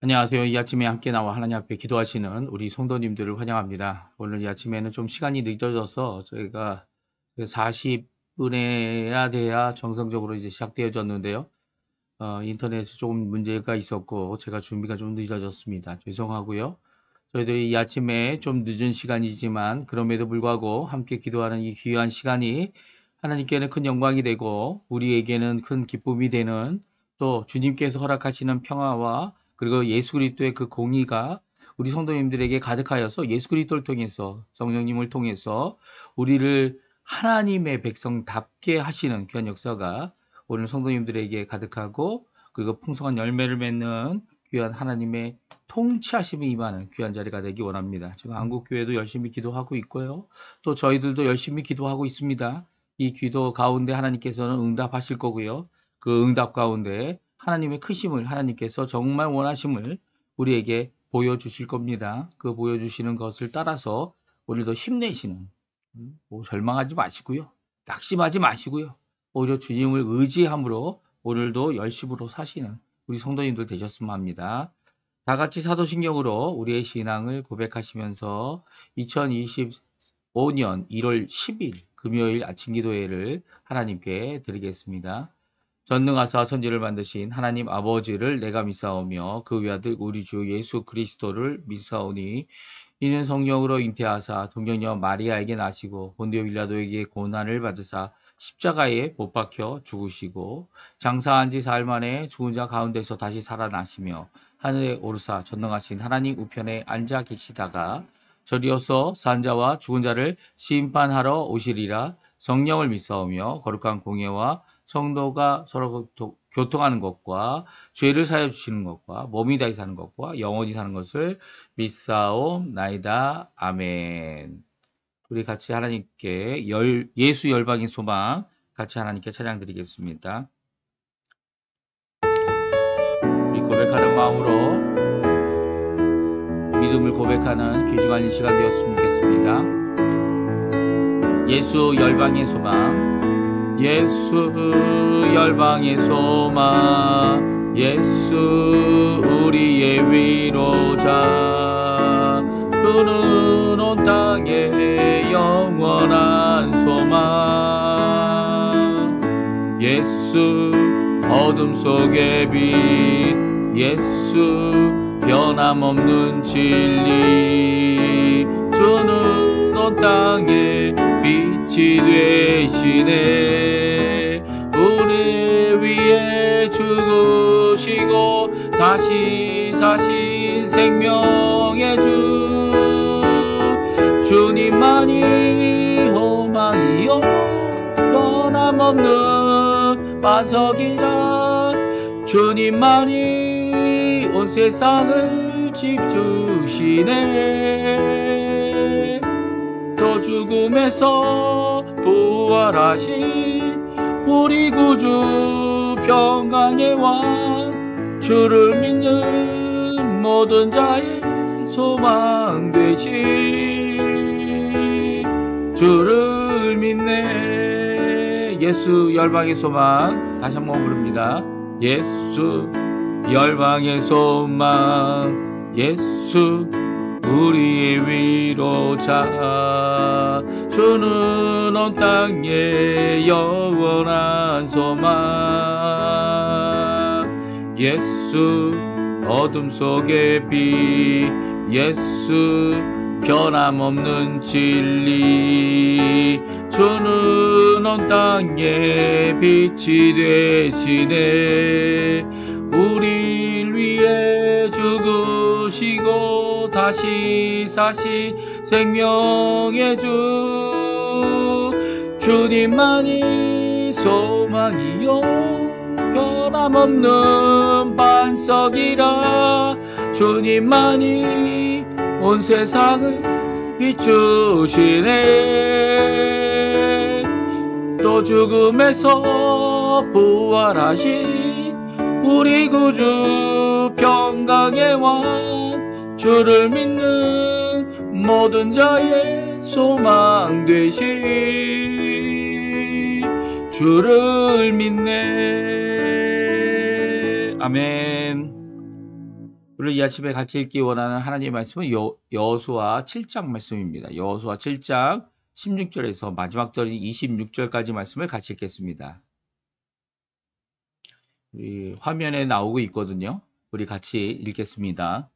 안녕하세요. 이 아침에 함께 나와 하나님 앞에 기도하시는 우리 성도님들을 환영합니다. 오늘 이 아침에는 좀 시간이 늦어져서 저희가 40분에 해야 돼야 정상적으로 이제 시작되어졌는데요. 인터넷에 조금 문제가 있었고 제가 준비가 좀 늦어졌습니다. 죄송하고요. 저희들이 이 아침에 좀 늦은 시간이지만 그럼에도 불구하고 함께 기도하는 이 귀한 시간이 하나님께는 큰 영광이 되고 우리에게는 큰 기쁨이 되는, 또 주님께서 허락하시는 평화와 그리고 예수 그리스도의 그 공의가 우리 성도님들에게 가득하여서 예수 그리스도를 통해서, 성령님을 통해서 우리를 하나님의 백성답게 하시는 귀한 역사가 오늘 성도님들에게 가득하고, 그리고 풍성한 열매를 맺는 귀한 하나님의 통치하심이 임하는 귀한 자리가 되기 원합니다. 지금 한국교회도 열심히 기도하고 있고요. 또 저희들도 열심히 기도하고 있습니다. 이 기도 가운데 하나님께서는 응답하실 거고요. 그 응답 가운데 하나님의 크심을, 하나님께서 정말 원하심을 우리에게 보여주실 겁니다. 그 보여주시는 것을 따라서 오늘도 힘내시는, 절망하지 마시고요. 낙심하지 마시고요. 오히려 주님을 의지함으로 오늘도 열심으로 사시는 우리 성도님들 되셨으면 합니다. 다 같이 사도신경으로 우리의 신앙을 고백하시면서 2025년 1월 10일 금요일 아침 기도회를 하나님께 드리겠습니다. 전능하사 선지를 만드신 하나님 아버지를 내가 믿사오며 그 외아들 우리 주 예수 그리스도를 믿사오니 이는 성령으로 잉태하사 동정녀 마리아에게 나시고 본디오 빌라도에게 고난을 받으사 십자가에 못 박혀 죽으시고 장사한 지 사흘 만에 죽은 자 가운데서 다시 살아나시며 하늘에 오르사 전능하신 하나님 우편에 앉아 계시다가 저리어서 산 자와 죽은 자를 심판하러 오시리라. 성령을 믿사오며 거룩한 공예와 성도가 서로 교통하는 것과 죄를 사여 주시는 것과 몸이 다시 사는 것과 영원히 사는 것을 믿사옵나이다. 아멘. 우리 같이 하나님께 예수 열방의 소망 같이 하나님께 찬양 드리겠습니다. 우리 고백하는 마음으로 믿음을 고백하는 귀중한 시간 되었으면 좋겠습니다. 예수 열방의 소망, 예수 열방의 소망, 예수 우리의 위로자, 주는 온 땅의 영원한 소망. 예수 어둠 속의 빛, 예수 변함없는 진리, 주는 온 땅에 빛이 되시네. 우리 위에 죽으시고 다시 사신 생명의 주, 주님만이 호망이요 변함없는 반석이라. 주님만이 온 세상을 집주시네. 또 죽음에서 부활하신 우리 구주 평강의 왕, 주를 믿는 모든 자의 소망 되신 주를 믿네. 예수 열방의 소망 다시 한번 부릅니다. 예수 열방의 소망, 예수 우리의 위로자, 주는 온 땅의 영원한 소망. 예수 어둠 속의 빛, 예수 변함없는 진리, 주는 온 땅의 빛이 되시네. 우리를 위해 죽으시고 다시 사시 생명의 주, 주님만이 소망이요 변함없는 반석이라. 주님만이 온 세상을 비추시네. 또 죽음에서 부활하신 우리 구주 평강의 왕, 주를 믿는 모든 자의 소망 되신 주를 믿네. 아멘. 오늘 이 아침에 같이 읽기 원하는 하나님의 말씀은 여호수아 7장 말씀입니다. 여호수아 7장 16절에서 마지막 절인 26절까지 말씀을 같이 읽겠습니다. 우리 화면에 나오고 있거든요. 우리 같이 읽겠습니다.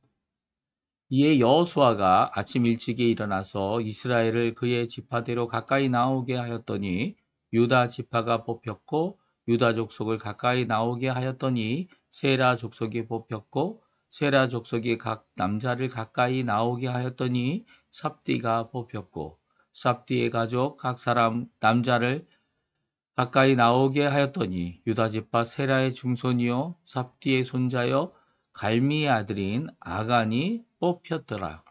이에 여호수아가 아침 일찍에 일어나서 이스라엘을 그의 지파대로 가까이 나오게 하였더니 유다 지파가 뽑혔고 유다 족속을 가까이 나오게 하였더니 세라 족속이 뽑혔고 세라 족속이 각 남자를 가까이 나오게 하였더니 삽디가 뽑혔고 삽디의 가족 각 사람 남자를 가까이 나오게 하였더니 유다 지파 세라의 중손이요 삽디의 손자여 갈미의 아들인 아간이 뽑혔더라.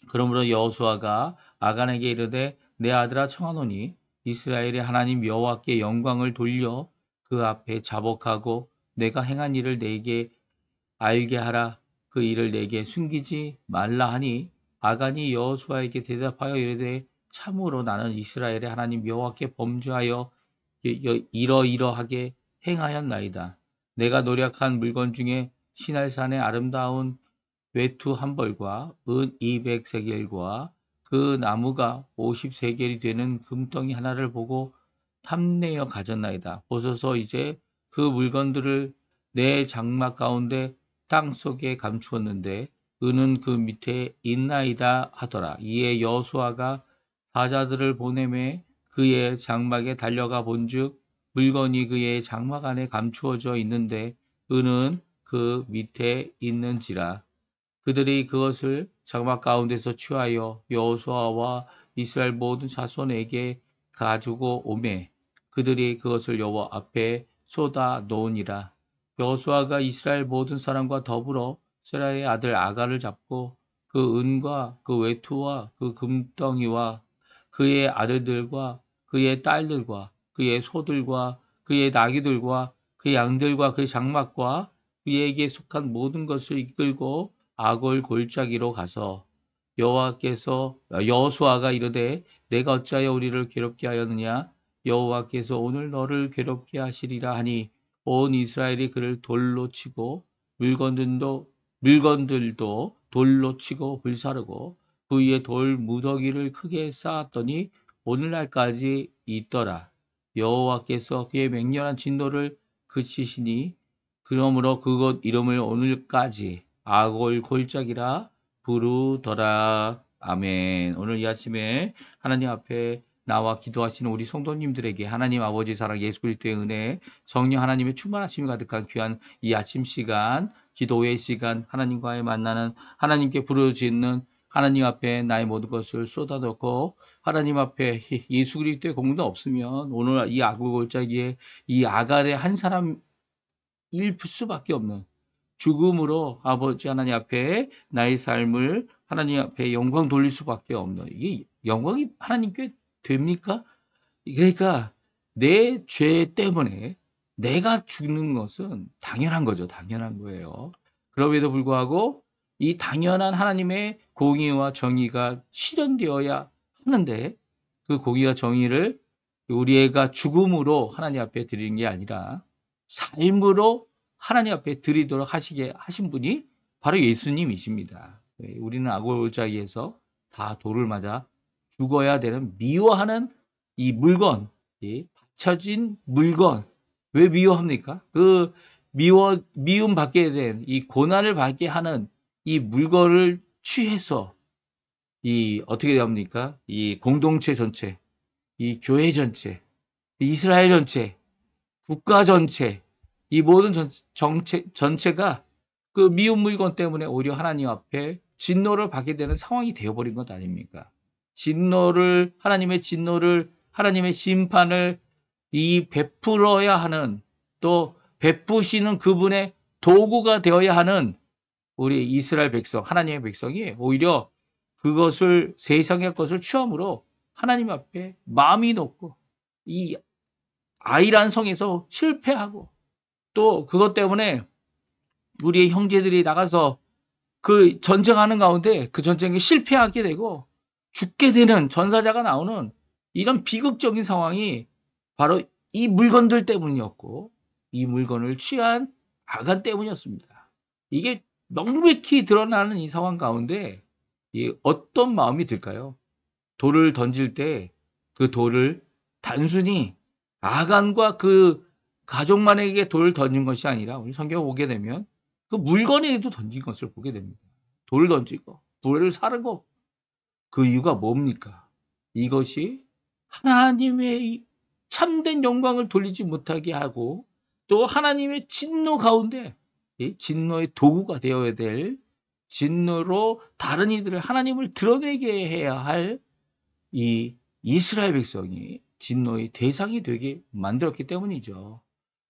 그러므로 여호수아가 아간에게 이르되 내 아들아 청하노니 이스라엘의 하나님 여호와께 영광을 돌려 그 앞에 자복하고 내가 행한 일을 내게 알게 하라. 그 일을 내게 숨기지 말라 하니 아간이 여호수아에게 대답하여 이르되 참으로 나는 이스라엘의 하나님 여호와께 범죄하여 이러이러하게 행하였나이다. 내가 노력한 물건 중에 시날산의 아름다운 외투 한 벌과 은 200세겔과 그 나무가 50세겔이 되는 금덩이 하나를 보고 탐내어 가졌나이다. 보소서 이제 그 물건들을 내 장막 가운데 땅 속에 감추었는데 은은 그 밑에 있나이다 하더라. 이에 여호수아가 사자들을 보내매 그의 장막에 달려가 본즉 물건이 그의 장막 안에 감추어져 있는데 은은 그 밑에 있는지라. 그들이 그것을 장막 가운데서 취하여 여호수아와 이스라엘 모든 자손에게 가지고 오매 그들이 그것을 여호와 앞에 쏟아 놓으니라. 여호수아가 이스라엘 모든 사람과 더불어 세라의 아들 아간을 잡고 그 은과 그 외투와 그 금덩이와 그의 아들들과 그의 딸들과 그의 소들과 그의 나귀들과 그의 양들과 그의 장막과 그에게 속한 모든 것을 이끌고 아골 골짜기로 가서 여호수아가 이르되 내가 어찌하여 우리를 괴롭게 하였느냐 여호와께서 오늘 너를 괴롭게 하시리라 하니 온 이스라엘이 그를 돌로 치고 물건들도 돌로 치고 불사르고 그 위에 돌 무더기를 크게 쌓았더니 오늘날까지 있더라. 여호와께서 그의 맹렬한 진노를 그치시니 그러므로 그곳 이름을 오늘까지 아골 골짜기라 부르더라. 아멘. 오늘 이 아침에 하나님 앞에 나와 기도하시는 우리 성도님들에게 하나님 아버지 사랑 예수 그리스도의 은혜 성령 하나님의 충만하심이 가득한 귀한 이 아침 시간 기도의 시간 하나님과의 만나는 하나님께 부르짖는 하나님 앞에 나의 모든 것을 쏟아놓고 하나님 앞에 예수 그리스도의 공도 없으면 오늘 이 아골 골짜기에 이 아갈의 한 사람일 수밖에 없는 죽음으로 아버지 하나님 앞에 나의 삶을 하나님 앞에 영광 돌릴 수밖에 없는 이게 영광이 하나님께 됩니까? 그러니까 내 죄 때문에 내가 죽는 것은 당연한 거죠. 당연한 거예요. 그럼에도 불구하고 이 당연한 하나님의 공의와 정의가 실현되어야 하는데 그 공의와 정의를 우리가 죽음으로 하나님 앞에 드리는 게 아니라 삶으로 하나님 앞에 드리도록 하신 분이 바로 예수님이십니다. 우리는 아골골짜기에서 다 돌을 맞아 죽어야 되는 미워하는 이 물건, 이 받쳐진 물건. 왜 미워합니까? 그 미움 받게 된 이 고난을 받게 하는 이 물건을 취해서 이 어떻게 됩니까? 이 공동체 전체, 이 교회 전체, 이스라엘 전체, 국가 전체, 이 모든 전체가 그 미운 물건 때문에 오히려 하나님 앞에 진노를 받게 되는 상황이 되어버린 것 아닙니까? 하나님의 진노를, 하나님의 심판을 베풀어야 하는 또 베푸시는 그분의 도구가 되어야 하는 우리 이스라엘 백성, 하나님의 백성이 오히려 그것을 세상의 것을 취함으로 하나님 앞에 마음이 높고 이 아이란 성에서 실패하고 또 그것 때문에 우리의 형제들이 나가서 그 전쟁하는 가운데 그 전쟁에 실패하게 되고 죽게 되는 전사자가 나오는 이런 비극적인 상황이 바로 이 물건들 때문이었고 이 물건을 취한 아간 때문이었습니다. 이게 명백히 드러나는 이 상황 가운데 이 어떤 마음이 들까요? 돌을 던질 때 그 돌을 단순히 아간과 그 가족만에게 돌을 던진 것이 아니라 우리 성경을 보게 되면 그 물건에도 던진 것을 보게 됩니다. 돌을 던지고 불을 사르고 그 이유가 뭡니까? 이것이 하나님의 이 참된 영광을 돌리지 못하게 하고 또 하나님의 진노 가운데 이 진노의 도구가 되어야 될 진노로 다른 이들을 하나님을 드러내게 해야 할 이 이스라엘 백성이 진노의 대상이 되게 만들었기 때문이죠.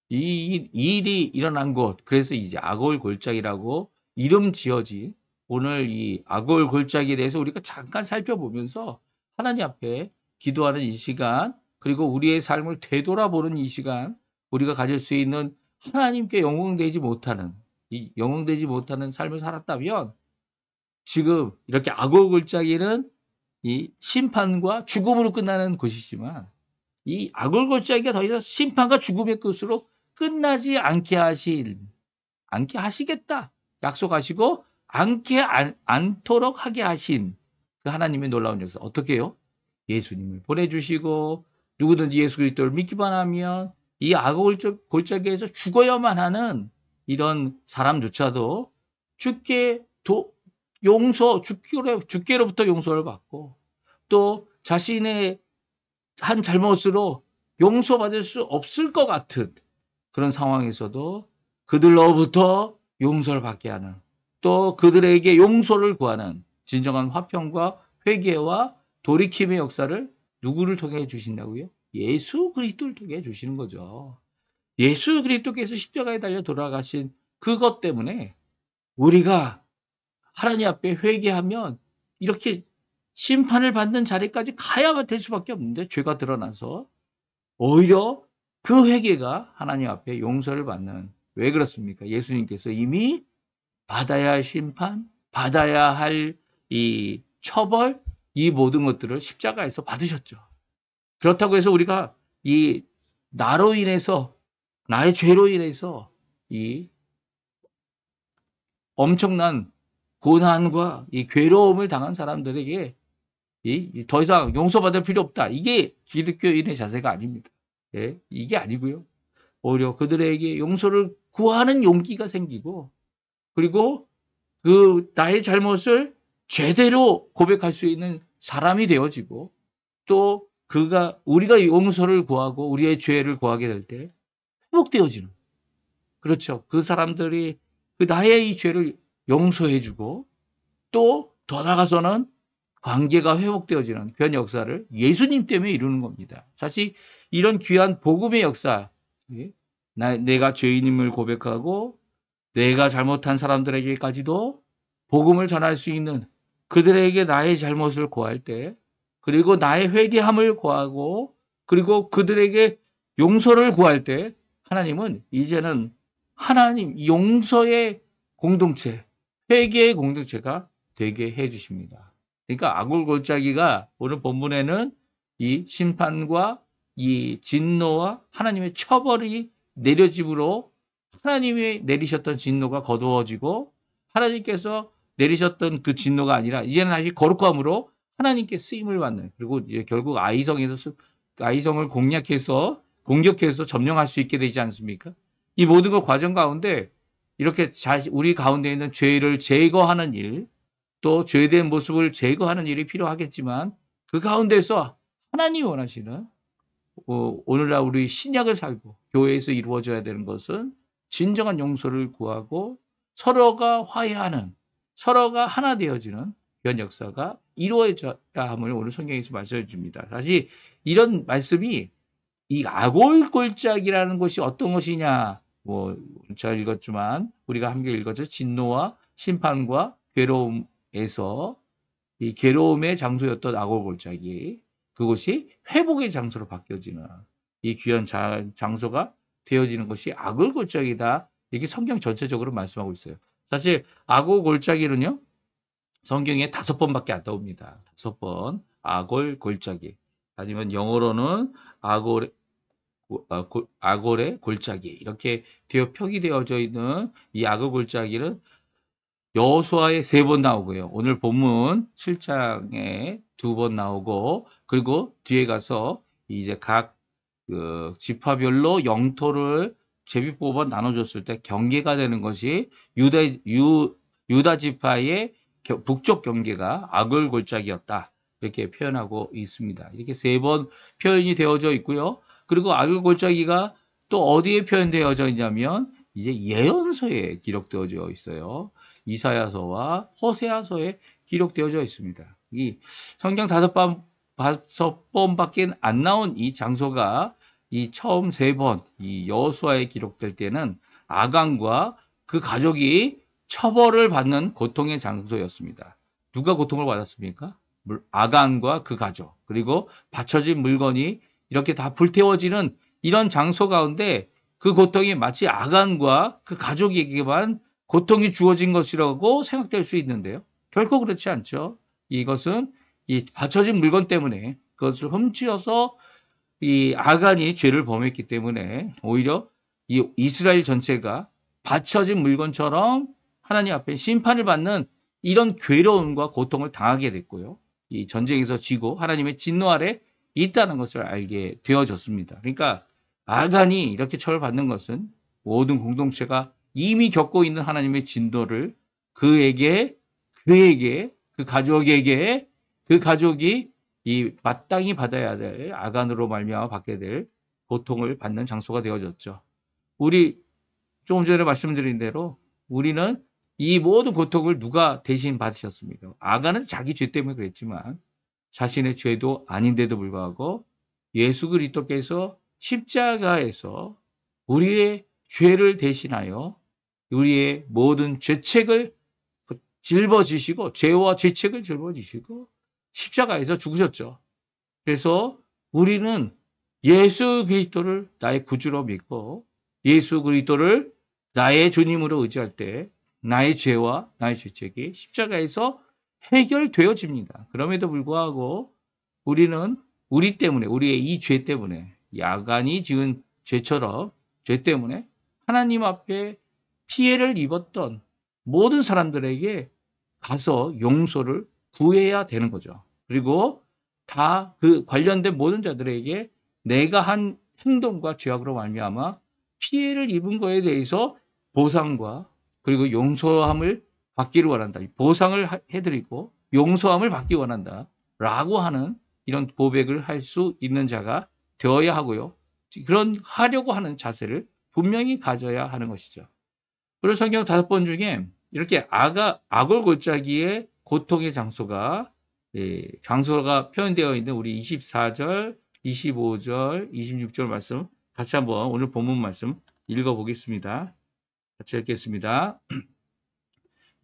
이 일이 일어난 곳, 그래서 이제 아골 골짜기라고 이름 지어진 오늘 이 아골 골짜기에 대해서 우리가 잠깐 살펴보면서 하나님 앞에 기도하는 이 시간, 그리고 우리의 삶을 되돌아보는 이 시간, 우리가 가질 수 있는 하나님께 영광되지 못하는 이 영광되지 못하는 삶을 살았다면 지금 이렇게 아골 골짜기는 이 심판과 죽음으로 끝나는 곳이지만 이 아골 골짜기가 더 이상 심판과 죽음의 끝으로 끝나지 않게 하시겠다 약속하시고 않도록 하게 하신 그 하나님의 놀라운 역사. 어떻게 해요? 예수님을 보내주시고 누구든지 예수 그리스도를 믿기만 하면 이 아골 골짜기에서 죽어야만 하는 이런 사람조차도 죽게로부터 용서를 받고 또 자신의 한 잘못으로 용서받을 수 없을 것 같은 그런 상황에서도 그들로부터 용서를 받게 하는 또 그들에게 용서를 구하는 진정한 화평과 회개와 돌이킴의 역사를 누구를 통해 주신다고요? 예수 그리스도를 통해 주시는 거죠. 예수 그리스도께서 십자가에 달려 돌아가신 그것 때문에 우리가 하나님 앞에 회개하면 이렇게 심판을 받는 자리까지 가야 될 수밖에 없는데 죄가 드러나서 오히려 그 회개가 하나님 앞에 용서를 받는 왜 그렇습니까? 예수님께서 이미 받아야 할 심판, 받아야 할 이 처벌, 이 모든 것들을 십자가에서 받으셨죠. 그렇다고 해서 우리가 이 나로 인해서 나의 죄로 인해서 이 엄청난 고난과 이 괴로움을 당한 사람들에게 더 이상 용서받을 필요 없다. 이게 기독교인의 자세가 아닙니다. 예, 이게 아니고요. 오히려 그들에게 용서를 구하는 용기가 생기고 그리고 그 나의 잘못을 제대로 고백할 수 있는 사람이 되어지고 또 우리가 용서를 구하고 우리의 죄를 구하게 될 때 회복되어지는 그렇죠. 그 사람들이 그 나의 이 죄를 용서해 주고 또 더 나아가서는 관계가 회복되어지는 귀한 역사를 예수님 때문에 이루는 겁니다. 사실 이런 귀한 복음의 역사, 내가 죄인임을 고백하고 내가 잘못한 사람들에게까지도 복음을 전할 수 있는 그들에게 나의 잘못을 고할 때 그리고 나의 회개함을 구하고 그리고 그들에게 용서를 구할 때 하나님은 이제는 하나님 용서의 공동체, 회개의 공동체가 되게 해 주십니다. 그러니까 아골 골짜기가 오늘 본문에는 이 심판과 이 진노와 하나님의 처벌이 내려짐으로 하나님이 내리셨던 진노가 거두어지고 하나님께서 내리셨던 그 진노가 아니라 이제는 다시 거룩함으로 하나님께 쓰임을 받는 그리고 이제 결국 아이성을 공격해서 점령할 수 있게 되지 않습니까? 이 모든 것 과정 가운데 이렇게 우리 가운데 있는 죄를 제거하는 일, 또 죄된 모습을 제거하는 일이 필요하겠지만 그 가운데서 하나님이 원하시는 오늘날 우리 신약을 살고 교회에서 이루어져야 되는 것은 진정한 용서를 구하고 서로가 화해하는 서로가 하나 되어지는 그런 역사가 이루어져야 함을 오늘 성경에서 말씀해 줍니다. 사실 이런 말씀이 이 아골 골짜기라는 것이 어떤 것이냐 제가 읽었지만 우리가 함께 읽었죠. 진노와 심판과 괴로움에서 이 괴로움의 장소였던 아골 골짜기 그것이 회복의 장소로 바뀌어지는 이 귀한 장소가 되어지는 것이 아골 골짜기다. 이게 성경 전체적으로 말씀하고 있어요. 사실 아골 골짜기는요. 성경에 5번밖에 안 나옵니다. 5번 아골 골짜기 아니면 영어로는 아골의 골짜기 이렇게 표기되어져 있는 이 아골 골짜기는 여호수아에 3번 나오고요. 오늘 본문 7장에 2번 나오고, 그리고 뒤에 가서 이제 각 지파별로 영토를 제비 뽑아 나눠줬을 때 경계가 되는 것이 유다 지파의 북쪽 경계가 아골 골짜기였다. 이렇게 표현하고 있습니다. 이렇게 3번 표현이 되어져 있고요. 그리고 아골 골짜기가 또 어디에 표현되어져 있냐면 이제 예언서에 기록되어져 있어요. 이사야서와 호세아서에 기록되어져 있습니다. 이 성경 5번밖에 안 나온 이 장소가 이 처음 3번 이 여호수아에 기록될 때는 아간과 그 가족이 처벌을 받는 고통의 장소였습니다. 누가 고통을 받았습니까? 아간과 그 가족, 그리고 바쳐진 물건이 이렇게 다 불태워지는 이런 장소 가운데 그 고통이 마치 아간과 그 가족에게만 고통이 주어진 것이라고 생각될 수 있는데요. 결코 그렇지 않죠. 이것은 이 바쳐진 물건 때문에 그것을 훔치어서 이 아간이 죄를 범했기 때문에 오히려 이 이스라엘 전체가 바쳐진 물건처럼 하나님 앞에 심판을 받는 이런 괴로움과 고통을 당하게 됐고요. 이 전쟁에서 지고 하나님의 진노 아래 있다는 것을 알게 되어졌습니다. 그러니까 아간이 이렇게 처벌받는 것은 모든 공동체가 이미 겪고 있는 하나님의 진노를 그에게, 그 가족에게, 그 가족이 이 마땅히 받아야 될 아간으로 말미암아 받게 될 고통을 받는 장소가 되어졌죠. 우리 조금 전에 말씀드린 대로 우리는 이 모든 고통을 누가 대신 받으셨습니까? 아간은 자기 죄 때문에 그랬지만 자신의 죄도 아닌데도 불구하고 예수 그리스도께서 십자가에서 우리의 죄를 대신하여 우리의 모든 죄책을 짊어지시고 죄와 죄책을 짊어지시고 십자가에서 죽으셨죠. 그래서 우리는 예수 그리스도를 나의 구주로 믿고 예수 그리스도를 나의 주님으로 의지할 때 나의 죄와 나의 죄책이 십자가에서 해결되어집니다. 그럼에도 불구하고 우리는 우리 때문에, 우리의 이 죄 때문에, 야간이 지은 죄처럼 죄 때문에 하나님 앞에 피해를 입었던 모든 사람들에게 가서 용서를 구해야 되는 거죠. 그리고 다 그 관련된 모든 자들에게 내가 한 행동과 죄악으로 말미암아 피해를 입은 거에 대해서 보상과 그리고 용서함을 받기를 원한다. 보상을 해드리고 용서함을 받기 원한다. 라고 하는 이런 고백을 할 수 있는 자가 되어야 하고요. 그런 하려고 하는 자세를 분명히 가져야 하는 것이죠. 그리고 성경 5번 중에 이렇게 아골 골짜기의 고통의 장소가 표현되어 있는 우리 24절, 25절, 26절 말씀 같이 한번 오늘 본문 말씀 읽어보겠습니다. 같이 읽겠습니다.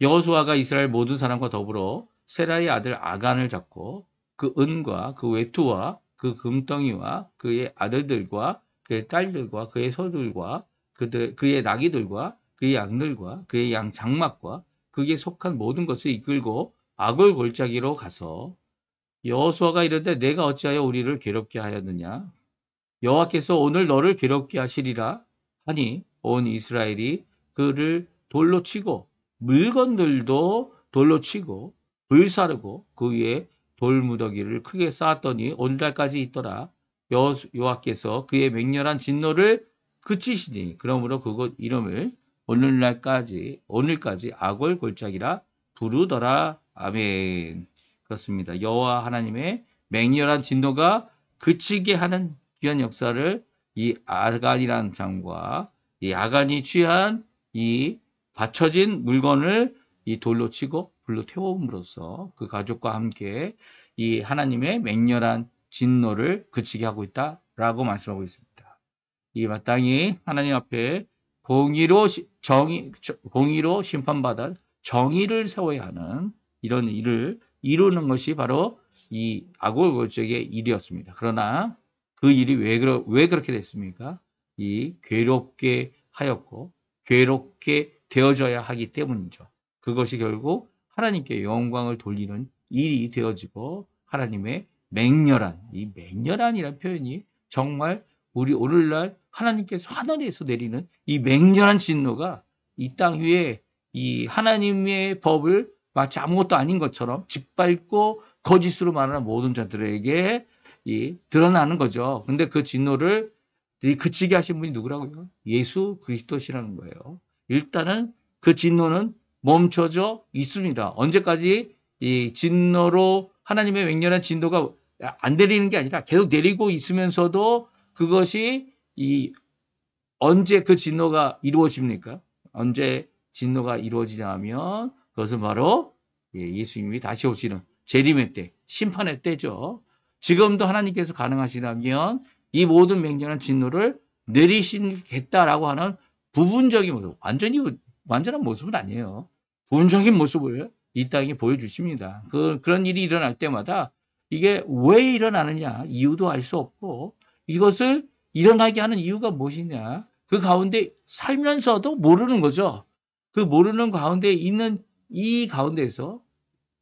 여호수아가 이스라엘 모든 사람과 더불어 세라의 아들 아간을 잡고 그 은과 그 외투와 그 금덩이와 그의 아들들과 그의 딸들과 그의 소들과 그의 나귀들과 그의 양들과 그의 양 장막과 그에 속한 모든 것을 이끌고 아골 골짜기로 가서 여호수아가 이르되 내가 어찌하여 우리를 괴롭게 하였느냐 여호와께서 오늘 너를 괴롭게 하시리라 하니 온 이스라엘이 그를 돌로 치고 물건들도 돌로 치고 불사르고 그 위에 돌무더기를 크게 쌓았더니 오늘날까지 있더라. 여호와께서 그의 맹렬한 진노를 그치시니 그러므로 그곳 이름을 오늘까지 아골 골짜기라 부르더라. 아멘. 그렇습니다. 여호와 하나님의 맹렬한 진노가 그치게 하는 귀한 역사를 이 아간이라는 장과 이 아간이 취한 이 받쳐진 물건을 이 돌로 치고 불로 태움으로써 그 가족과 함께 이 하나님의 맹렬한 진노를 그치게 하고 있다라고 말씀하고 있습니다. 이 마땅히 하나님 앞에 공의로 심판받아 정의를 세워야 하는 이런 일을 이루는 것이 바로 이 아골 골짜기의 일이었습니다. 그러나 그 일이 왜 그렇게 됐습니까? 이 괴롭게 하였고 괴롭게 되어져야 하기 때문이죠. 그것이 결국 하나님께 영광을 돌리는 일이 되어지고 하나님의 이 맹렬한이라는 표현이 정말 우리 오늘날 하나님께서 하늘에서 내리는 이 맹렬한 진노가 이 땅 위에 이 하나님의 법을 마치 아무것도 아닌 것처럼 짓밟고 거짓으로 말하는 모든 자들에게 드러나는 거죠. 근데 그 진노를 그치게 하신 분이 누구라고요? 예수 그리스도시라는 거예요. 일단은 그 진노는 멈춰져 있습니다. 언제까지 이 진노로 하나님의 맹렬한 진노가 안 내리는 게 아니라 계속 내리고 있으면서도 그것이 언제 그 진노가 이루어집니까? 언제 진노가 이루어지냐면 그것은 바로 예수님이 다시 오시는 재림의 때, 심판의 때죠. 지금도 하나님께서 가능하시다면 이 모든 맹렬한 진노를 내리시겠다라고 하는 부분적인 모습, 완전한 모습은 아니에요. 부분적인 모습을 이 땅에 보여주십니다. 그런 일이 일어날 때마다 이게 왜 일어나느냐 이유도 알 수 없고 이것을 일어나게 하는 이유가 무엇이냐 그 가운데 살면서도 모르는 거죠. 그 모르는 가운데 있는 이 가운데서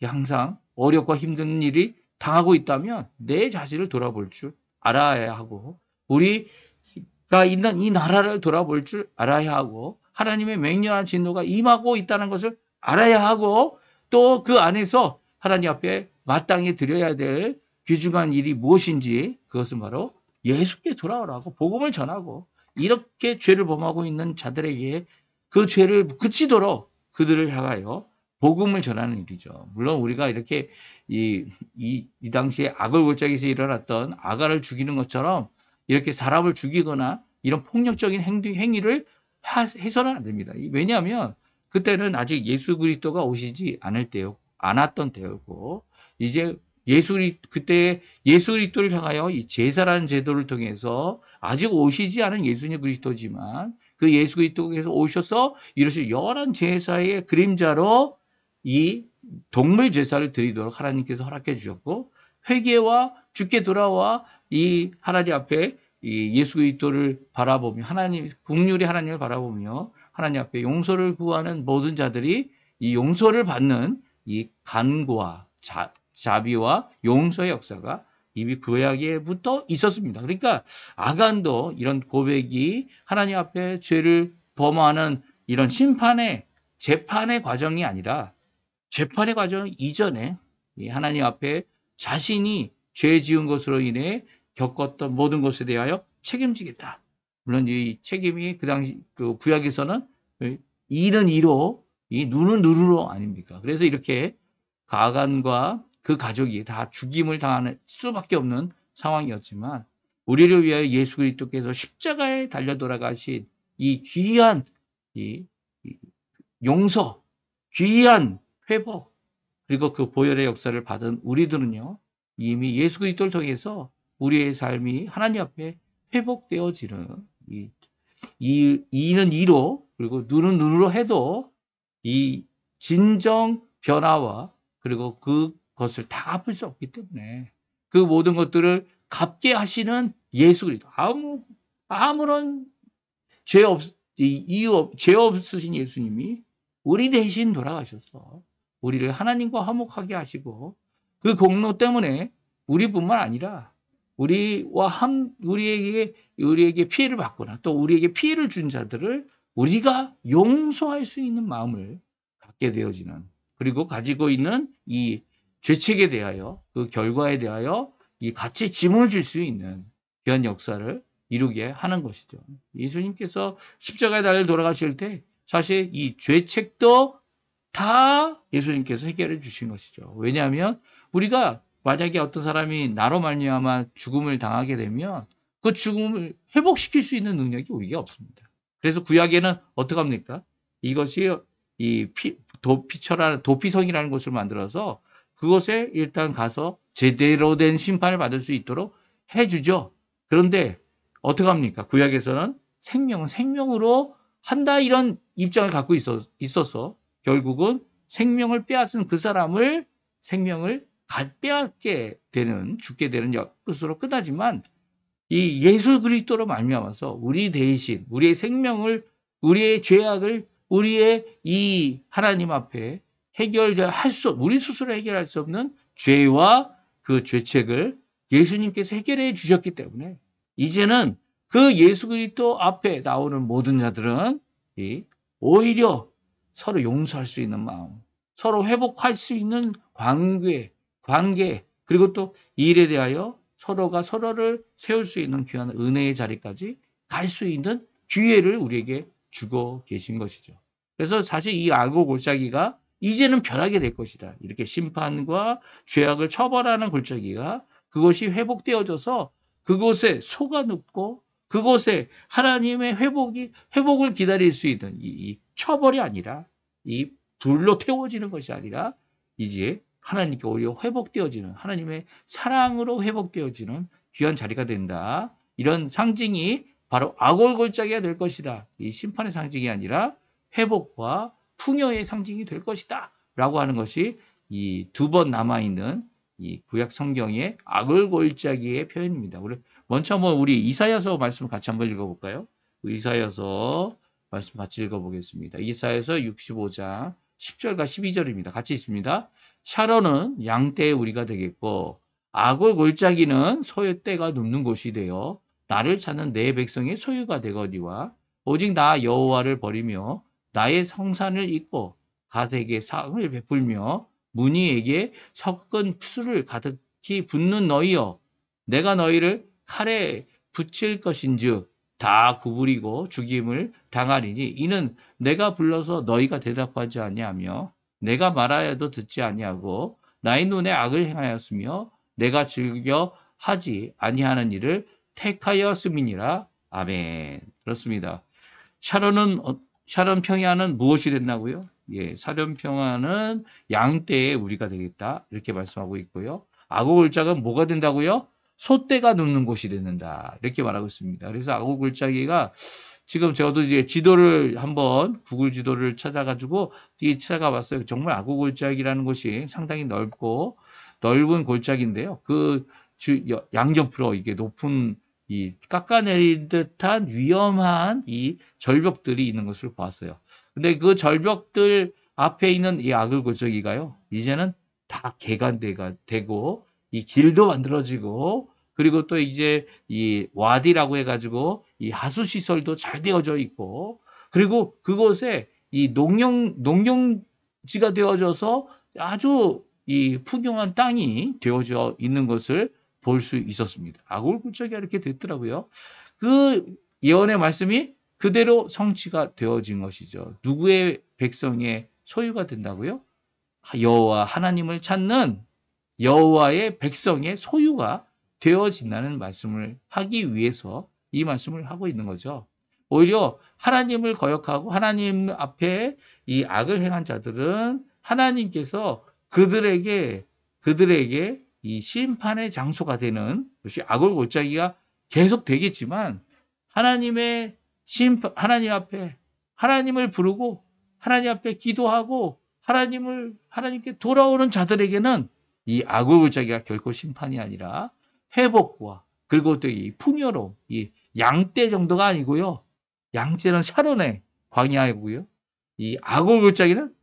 항상 어렵고 힘든 일이 당하고 있다면 내 자신을 돌아볼 줄 알아야 하고 우리가 있는 이 나라를 돌아볼 줄 알아야 하고 하나님의 맹렬한 진노가 임하고 있다는 것을 알아야 하고 또 그 안에서 하나님 앞에 마땅히 드려야 될 귀중한 일이 무엇인지 그것은 바로 예수께 돌아오라고 복음을 전하고 이렇게 죄를 범하고 있는 자들에게 그 죄를 그치도록 그들을 향하여 복음을 전하는 일이죠. 물론 우리가 이렇게 이 당시에 아글골짜기에서 일어났던 아가를 죽이는 것처럼 이렇게 사람을 죽이거나 이런 폭력적인 행위를 해서는 안 됩니다. 왜냐하면 그때는 아직 예수 그리스도가 오시지 않았던 때였고 이제 그때 예수 그리스도를 향하여 이 제사라는 제도를 통해서 아직 오시지 않은 예수님 그리스도지만 그 예수 그리스도께서 오셔서 이르실 영원한 제사의 그림자로 이 동물 제사를 드리도록 하나님께서 허락해 주셨고 회개와 주께 돌아와 이 하나님 앞에 이 예수 그리스도를 바라보며 국률의 하나님을 바라보며 하나님 앞에 용서를 구하는 모든 자들이 이 용서를 받는 이 간구와 자비와 용서의 역사가 이미 구약에부터 있었습니다. 그러니까 아간도 이런 고백이 하나님 앞에 죄를 범하는 이런 재판의 과정이 아니라 재판의 과정 이전에 하나님 앞에 자신이 죄 지은 것으로 인해 겪었던 모든 것에 대하여 책임지겠다. 물론 이 책임이 그 당시 그 구약에서는 이는 이로 눈은 누르로 아닙니까? 그래서 이렇게 아간과 그 가족이 다 죽임을 당하는 수밖에 없는 상황이었지만 우리를 위하여 예수 그리스도께서 십자가에 달려 돌아가신 이 귀한 용서, 귀한 회복 그리고 그 보혈의 역사를 받은 우리들은요 이미 예수 그리스도를 통해서 우리의 삶이 하나님 앞에 회복되어지는 이는 이로 그리고 눈은 눈으로 해도 이 진정 변화와 그리고 그것을 다 갚을 수 없기 때문에 그 모든 것들을 갚게 하시는 예수 그리스도 아무런 죄 없으신 예수님이 우리 대신 돌아가셔서 우리를 하나님과 화목하게 하시고 그 공로 때문에 우리뿐만 아니라 우리에게 피해를 받거나 또 우리에게 피해를 준 자들을 우리가 용서할 수 있는 마음을 갖게 되어지는 그리고 가지고 있는 이 죄책에 대하여 그 결과에 대하여 같이 짐을 질 수 있는 귀한 역사를 이루게 하는 것이죠. 예수님께서 십자가에 달려 돌아가실 때 사실 이 죄책도 다 예수님께서 해결해 주신 것이죠. 왜냐하면 우리가 만약에 어떤 사람이 나로 말미암아 죽음을 당하게 되면 그 죽음을 회복시킬 수 있는 능력이 우리가 없습니다. 그래서 구약에는 어떻게 합니까? 이것이 도피성이라는 곳을 만들어서 그곳에 일단 가서 제대로 된 심판을 받을 수 있도록 해주죠. 그런데 어떻게 합니까? 구약에서는 생명은 생명으로 한다 이런 입장을 갖고 있어서 결국은 생명을 빼앗은 그 사람을 생명을 빼앗게 되는 죽게 되는 끝으로 끝나지만 이 예수 그리스도로 말미암아서 우리 대신 우리의 생명을 우리의 죄악을 우리의 이 하나님 앞에 우리 스스로 해결할 수 없는 죄와 그 죄책을 예수님께서 해결해 주셨기 때문에 이제는 그 예수 그리스도 앞에 나오는 모든 자들은 오히려 서로 용서할 수 있는 마음, 서로 회복할 수 있는 관계, 그리고 또 일에 대하여 서로가 서로를 세울 수 있는 귀한 은혜의 자리까지 갈 수 있는 기회를 우리에게 주고 계신 것이죠. 그래서 사실 이 악의 골짜기가 이제는 변하게 될 것이다. 이렇게 심판과 죄악을 처벌하는 골짜기가 그것이 회복되어져서 그곳에 소가 눕고 그곳에 하나님의 회복을 기다릴 수 있는 이 처벌이 아니라 이 불로 태워지는 것이 아니라 이제 하나님께 오히려 회복되어지는 하나님의 사랑으로 회복되어지는 귀한 자리가 된다. 이런 상징이 바로 아골 골짜기가 될 것이다. 이 심판의 상징이 아니라 회복과 풍요의 상징이 될 것이다. 라고 하는 것이 이 두 번 남아있는 이 구약 성경의 아골 골짜기의 표현입니다. 먼저 한번 우리 이사야서 말씀 같이 한번 읽어볼까요? 이사야서 말씀 같이 읽어보겠습니다. 이사야서 65장 10절과 12절입니다. 같이 있습니다. 샤론은 양떼의 우리가 되겠고 아골 골짜기는 소떼가 눕는 곳이 되어 나를 찾는 내 백성의 소유가 되거니와 오직 나 여호와를 버리며 나의 성산을 잊고 갓에게 사응을 베풀며 문희에게 섞은 풀을 가득히 붓는 너희여 내가 너희를 칼에 붙일 것인즉 다 구부리고 죽임을 당하리니 이는 내가 불러서 너희가 대답하지 아니하며 내가 말하여도 듣지 아니하고 나의 눈에 악을 행하였으며 내가 즐겨 하지 아니하는 일을 택하였음이니라. 아멘. 그렇습니다. 샤론 평야는 무엇이 됐나고요? 예, 샤론 평야는 양떼의 우리가 되겠다. 이렇게 말씀하고 있고요. 아골 골짜기는 뭐가 된다고요? 소떼가 눕는 곳이 되는다. 이렇게 말하고 있습니다. 그래서 아골 골짜기가 지금 저도 이제 지도를 한번 구글 지도를 찾아가지고 뒤에 찾아가 봤어요. 정말 아골 골짜기라는 곳이 상당히 넓은 골짜기인데요. 양옆으로 이게 높은 이 깎아내린 듯한 위험한 이 절벽들이 있는 것을 보았어요. 근데 그 절벽들 앞에 있는 이 아골 골짜기가요. 이제는 다 개간대가 되고 이 길도 만들어지고 그리고 또 이제 이 와디라고 해가지고 이 하수 시설도 잘 되어져 있고 그리고 그곳에 이 농경지가 되어져서 아주 이 풍요한 땅이 되어져 있는 것을 볼 수 있었습니다. 아골 골짜기가 이렇게 됐더라고요. 그 예언의 말씀이 그대로 성취가 되어진 것이죠. 누구의 백성의 소유가 된다고요? 여호와 하나님을 찾는 여호와의 백성의 소유가 되어진다는 말씀을 하기 위해서 이 말씀을 하고 있는 거죠. 오히려 하나님을 거역하고 하나님 앞에 이 악을 행한 자들은 하나님께서 그들에게 이 심판의 장소가 되는 것이 아골 골짜기가 계속 되겠지만 하나님 앞에 하나님을 부르고 하나님 앞에 기도하고 하나님께 돌아오는 자들에게는 이 아골 골짜기가 결코 심판이 아니라 회복과 그리고 또 이 풍요로움, 이 양떼 정도가 아니고요. 양떼는 샤론의 광야이고요. 이 아골 골짜기는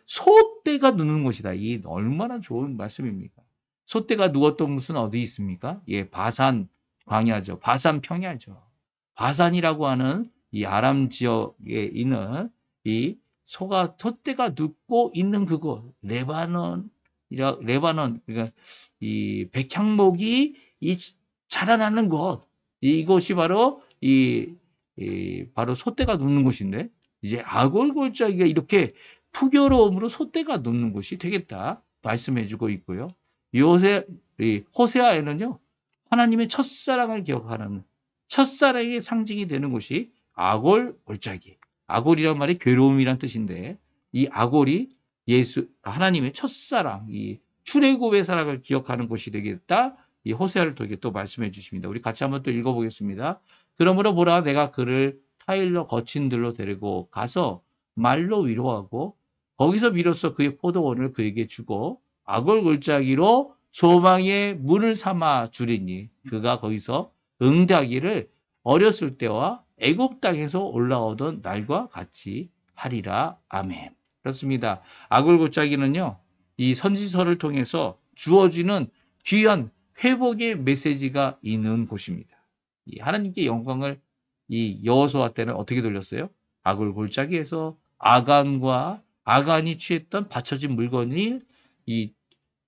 소떼가 누는 곳이다. 이 얼마나 좋은 말씀입니까? 소떼가 누웠던 곳은 어디 있습니까? 예, 바산 광야죠. 바산 평야죠. 바산이라고 하는 이 아람 지역에 있는 이 소떼가 눕고 있는 그곳, 레바논, 그러니까 이 백향목이 자라나는 곳, 이곳이 바로 바로 소떼가 눕는 곳인데, 이제 아골 골짜기가 이렇게 풍요로움으로 소떼가 눕는 곳이 되겠다 말씀해주고 있고요. 호세아에는요, 하나님의 첫사랑을 기억하는 첫사랑의 상징이 되는 곳이 아골 골짜기. 아골이란 말이 괴로움이란 뜻인데, 이 아골이 하나님의 첫사랑, 이 출애굽의 사랑을 기억하는 곳이 되겠다. 이 호세아를 통해 또 말씀해 주십니다. 우리 같이 한번 또 읽어보겠습니다. 그러므로 보라, 내가 그를 타일러 거친 들로 데리고 가서 말로 위로하고 거기서 비로소 그의 포도원을 그에게 주고 아골 골짜기로 소망의 물을 삼아 주리니 그가 거기서 응대하기를 어렸을 때와 애굽 땅에서 올라오던 날과 같이 하리라. 아멘. 그렇습니다. 아골 골짜기는요, 이 선지서를 통해서 주어지는 귀한 회복의 메시지가 있는 곳입니다. 이 하나님께 영광을 이 여호수아 때는 어떻게 돌렸어요? 아골 골짜기에서 아간과 아간이 취했던 받쳐진 물건이 이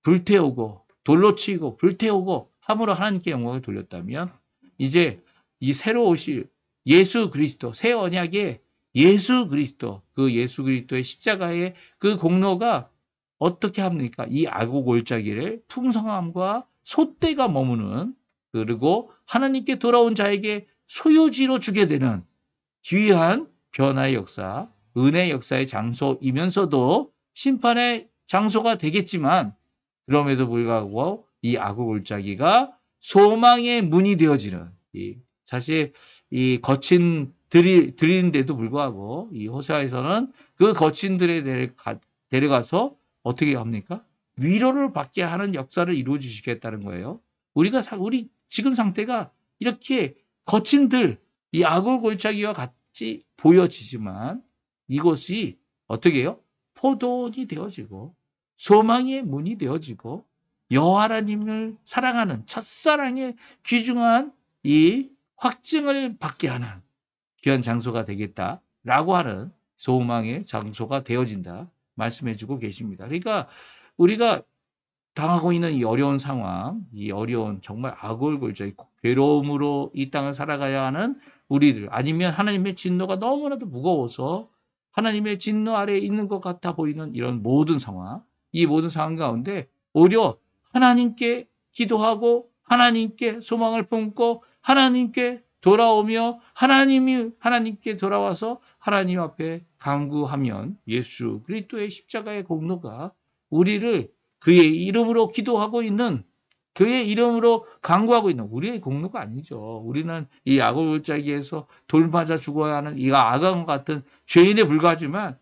불태우고 돌로 치고 불태우고 함으로 하나님께 영광을 돌렸다면 이제 이 새로 오실 예수 그리스도 새 언약의 예수 그리스도 그 예수 그리스도의 십자가의 그 공로가 어떻게 합니까? 이 악고 골짜기를 풍성함과 솥대가 머무는 그리고 하나님께 돌아온 자에게 소유지로 주게 되는 귀한 변화의 역사, 은혜의 역사의 장소이면서도 심판의 장소가 되겠지만 그럼에도 불구하고 이 악고 골짜기가 소망의 문이 되어지는 사실 이 거친 들인데도 불구하고 이 호세아에서는 그 거친들에 데려가서 어떻게 합니까? 위로를 받게 하는 역사를 이루어 주시겠다는 거예요. 우리 지금 상태가 이렇게 거친들 이 악고 골짜기와 같이 보여지지만 이것이 어떻게 해요? 포도원이 되어지고 소망의 문이 되어지고 여호와 하나님을 사랑하는 첫사랑의 귀중한 이 확증을 받게 하는 귀한 장소가 되겠다라고 하는 소망의 장소가 되어진다 말씀해주고 계십니다. 그러니까 우리가 당하고 있는 이 어려운 상황, 이 어려운 정말 악월골짜기 괴로움으로 이 땅을 살아가야 하는 우리들 아니면 하나님의 진노가 너무나도 무거워서 하나님의 진노 아래에 있는 것 같아 보이는 이런 모든 상황, 이 모든 상황 가운데 오히려 하나님께 기도하고 하나님께 소망을 품고 하나님께 돌아오며 하나님께 돌아와서 하나님 앞에 간구하면 예수 그리스도의 십자가의 공로가 우리를 그의 이름으로 기도하고 있는 그의 이름으로 간구하고 있는 우리의 공로가 아니죠. 우리는 이 악골짜기에서 돌 맞아 죽어야 하는 이 아간과 같은 죄인에 불과하지만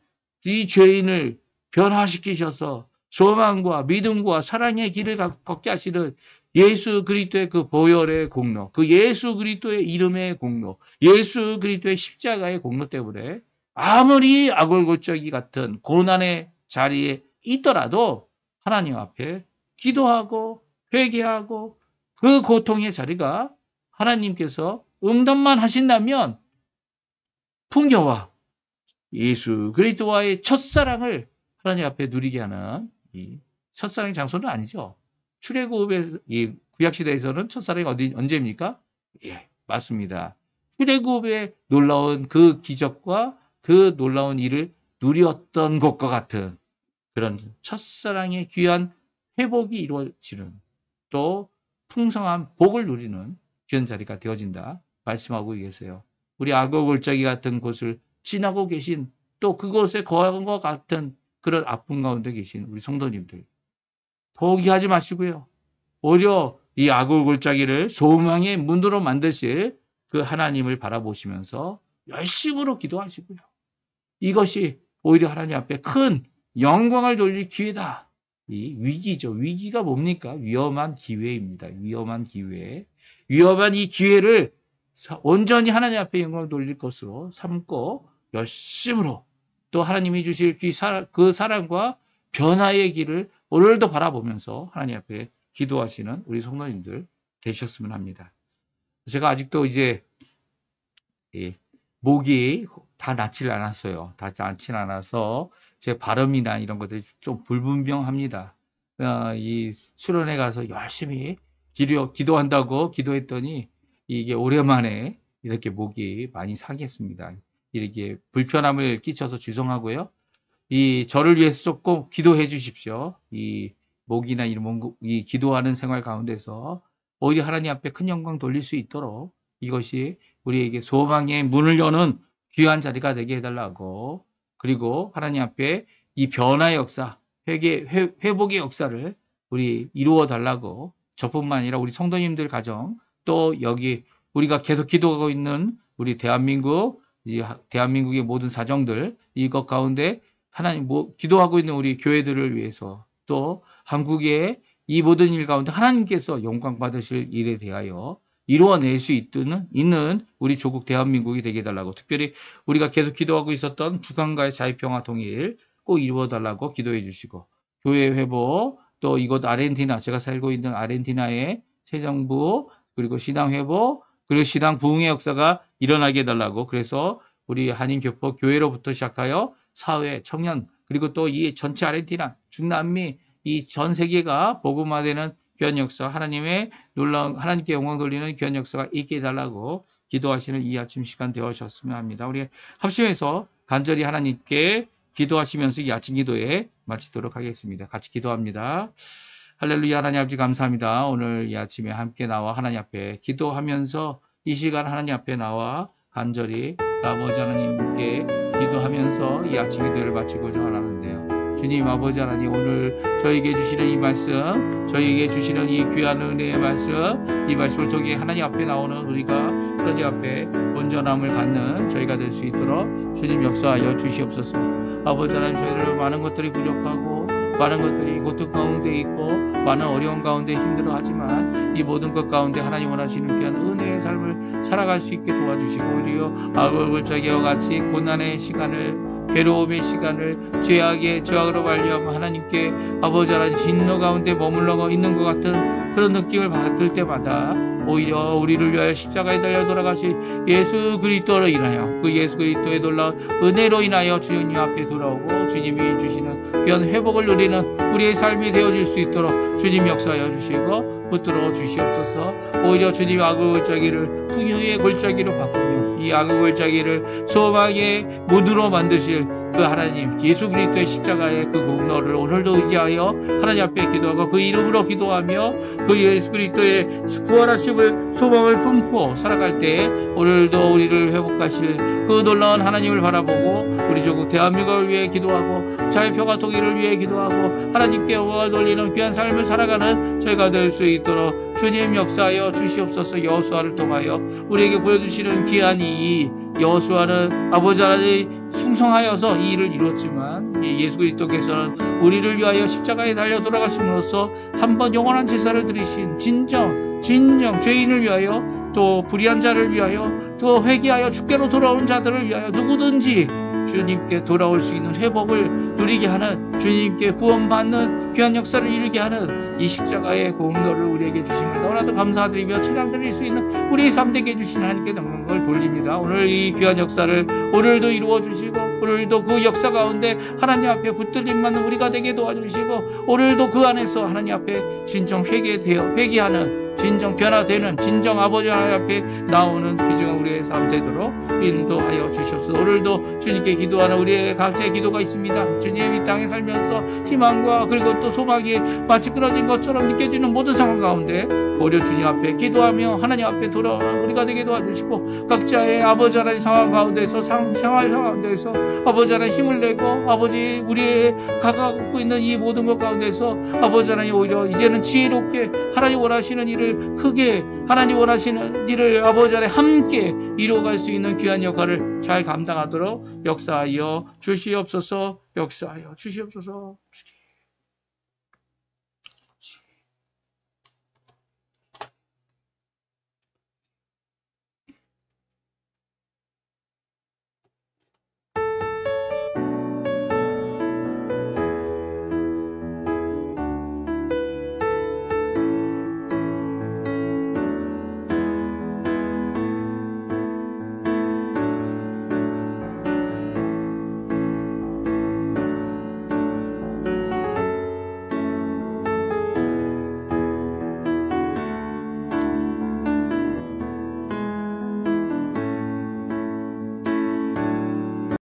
이 죄인을 변화시키셔서 소망과 믿음과 사랑의 길을 걷게 하시는 예수 그리스도의 그 보혈의 공로, 그 예수 그리스도의 이름의 공로, 예수 그리스도의 십자가의 공로 때문에 아무리 악골골짜기 같은 고난의 자리에 있더라도 하나님 앞에 기도하고 회개하고 그 고통의 자리가 하나님께서 응답만 하신다면 풍요와 예수 그리스도와의 첫사랑을 하나님 앞에 누리게 하는 이 첫사랑의 장소는 아니죠. 출애굽의 이 구약 시대에서는 첫사랑이 언제입니까? 예, 맞습니다. 출애굽의 놀라운 그 기적과 그 놀라운 일을 누렸던 것과 같은 그런 첫사랑의 귀한 회복이 이루어지는 또 풍성한 복을 누리는 귀한 자리가 되어진다 말씀하고 계세요. 우리 악어 골짜기 같은 곳을 지나고 계신 또 그곳에 거한 것 같은 그런 아픔 가운데 계신 우리 성도님들 포기하지 마시고요. 오히려 이 악어 골짜기를 소망의 문으로 만드실 그 하나님을 바라보시면서 열심으로 기도하시고요. 이것이 오히려 하나님 앞에 큰 영광을 돌릴 기회다. 이 위기죠. 위기가 뭡니까? 위험한 기회입니다. 위험한 기회. 위험한 이 기회를 온전히 하나님 앞에 영광을 돌릴 것으로 삼고 열심으로 또 하나님이 주실 그 사랑과 변화의 길을 오늘도 바라보면서 하나님 앞에 기도하시는 우리 성도님들 되셨으면 합니다. 제가 아직도 이제 목이 다 낫질 않았어요. 다 낫질 않아서 제 발음이나 이런 것들이 좀 불분명합니다. 이 수련회 가서 열심히 기도한다고 기도했더니 이게 오랜만에 이렇게 목이 많이 상했습니다. 이렇게 불편함을 끼쳐서 죄송하고요. 이 저를 위해서 조금 기도해 주십시오. 이 목이나 이 기도하는 생활 가운데서 오히려 하나님 앞에 큰 영광 돌릴 수 있도록 이것이 우리에게 소망의 문을 여는 귀한 자리가 되게 해달라고 그리고 하나님 앞에 이 변화의 역사, 회복의 역사를 우리 이루어 달라고 저뿐만 아니라 우리 성도님들 가정 또 여기 우리가 계속 기도하고 있는 우리 대한민국의 모든 사정들 이것 가운데 하나님 기도하고 있는 우리 교회들을 위해서 또 한국의 이 모든 일 가운데 하나님께서 영광 받으실 일에 대하여 이루어낼 수 있는 우리 조국 대한민국이 되게 해달라고 특별히 우리가 계속 기도하고 있었던 북한과의 자유평화 통일 꼭 이루어달라고 기도해 주시고 교회 회복 또 이곳 아르헨티나 제가 살고 있는 아르헨티나의 새 정부 그리고 신앙 회복 그리고 신앙 부흥의 역사가 일어나게 해달라고 그래서 우리 한인교포 교회로부터 시작하여 사회 청년 그리고 또 이 전체 아르헨티나, 중남미, 이 전 세계가 복음화되는 귀한 역사, 하나님의 놀라운, 하나님께 영광 돌리는 귀한 역사가 있게 해달라고 기도하시는 이 아침 시간 되어주셨으면 합니다. 우리 합심해서 간절히 하나님께 기도하시면서 이 아침 기도에 마치도록 하겠습니다. 같이 기도합니다. 할렐루야. 하나님 아버지 감사합니다. 오늘 이 아침에 함께 나와 하나님 앞에 기도하면서 이 시간 하나님 앞에 나와 간절히 아버지 하나님께 기도하면서 이 아침 기도를 마치고자 하는데요. 주님 아버지 하나님, 오늘 저에게 주시는 이 말씀, 저에게 주시는 이 귀한 은혜의 말씀, 이 말씀을 통해 하나님 앞에 나오는 우리가 하나님 앞에 온전함을 갖는 저희가 될 수 있도록 주님 역사하여 주시옵소서. 아버지 하나님, 저희들 많은 것들이 부족하고 많은 것들이 고통 가운데 있고 많은 어려움 가운데 힘들어하지만 이 모든 것 가운데 하나님 원하시는 귀한 은혜의 삶을 살아갈 수 있게 도와주시고, 오히려 아글골짜기와 같이 고난의 시간을, 괴로움의 시간을, 죄악으로 관리하고 하나님께 아버지 하나님 진노 가운데 머물러 있는 것 같은 그런 느낌을 받을 때마다 오히려 우리를 위하여 십자가에 달려 돌아가신 예수 그리스도로 인하여, 그 예수 그리스도의 놀라운 은혜로 인하여 주님 앞에 돌아오고 주님이 주시는 귀한 회복을 누리는 우리의 삶이 되어질 수 있도록 주님 역사하여 주시고 붙들어 주시옵소서. 오히려 주님 악의 골짜기를 풍요의 골짜기로 바꾸며 이 악의 골짜기를 소망의 문으로 만드실 그 하나님 예수 그리스도의 십자가의 그 공로를 오늘도 의지하여 하나님 앞에 기도하고 그 이름으로 기도하며 그 예수 그리스도의 부활하심을 소망을 품고 살아갈 때 오늘도 우리를 회복하실 그 놀라운 하나님을 바라보고 우리 조국 대한민국을 위해 기도하고 자유평화 통일을 위해 기도하고 하나님께 영광을 돌리는 귀한 삶을 살아가는 저희가 될 수 있도록 주님 역사하여 주시옵소서. 여호수아를 통하여 우리에게 보여주시는 귀한 이 여호수아는 아버지 하나님 충성하여서 이 일을 이뤘지만 예수 그리스도께서는 우리를 위하여 십자가에 달려 돌아가심으로써 한번 영원한 제사를 드리신 진정 죄인을 위하여, 또 불의한 자를 위하여, 또 회개하여 주께로 돌아오는 자들을 위하여 누구든지 주님께 돌아올 수 있는 회복을 누리게 하는, 주님께 구원받는 귀한 역사를 이루게 하는 이 십자가의 공로를 우리에게 주심을 너무나도 감사드리며 찬양 드릴 수 있는 우리의 삶 되게 해주신 하나님께 영광을 돌립니다. 오늘 이 귀한 역사를 오늘도 이루어 주시고 오늘도 그 역사 가운데 하나님 앞에 붙들림 받는 우리가 되게 도와주시고 오늘도 그 안에서 하나님 앞에 진정 회개하는 진정 변화되는 진정 아버지 하나님 앞에 나오는 귀중한 우리의 삶 되도록 인도하여 주시옵소서. 오늘도 주님께 기도하는 우리의 각자의 기도가 있습니다. 주님 이 땅에 살면서 희망과 그리고 또 소망이 마치 끊어진 것처럼 느껴지는 모든 상황 가운데 오히려 주님 앞에 기도하며 하나님 앞에 돌아오는 우리가 되게 도와주시고 각자의 아버지 하나님 상황 가운데서 생활 가운데서 아버지 하나님 힘을 내고 아버지 우리의 갖고 있는 이 모든 것 가운데서 아버지 하나님 오히려 이제는 지혜롭게 하나님 원하시는 일을 크게 하나님 원하시는 일을 아버지 하나님 함께 이루어갈 수 있는 귀한 역할을 잘 감당하도록 역사하여 주시옵소서. 역사하여 주시옵소서.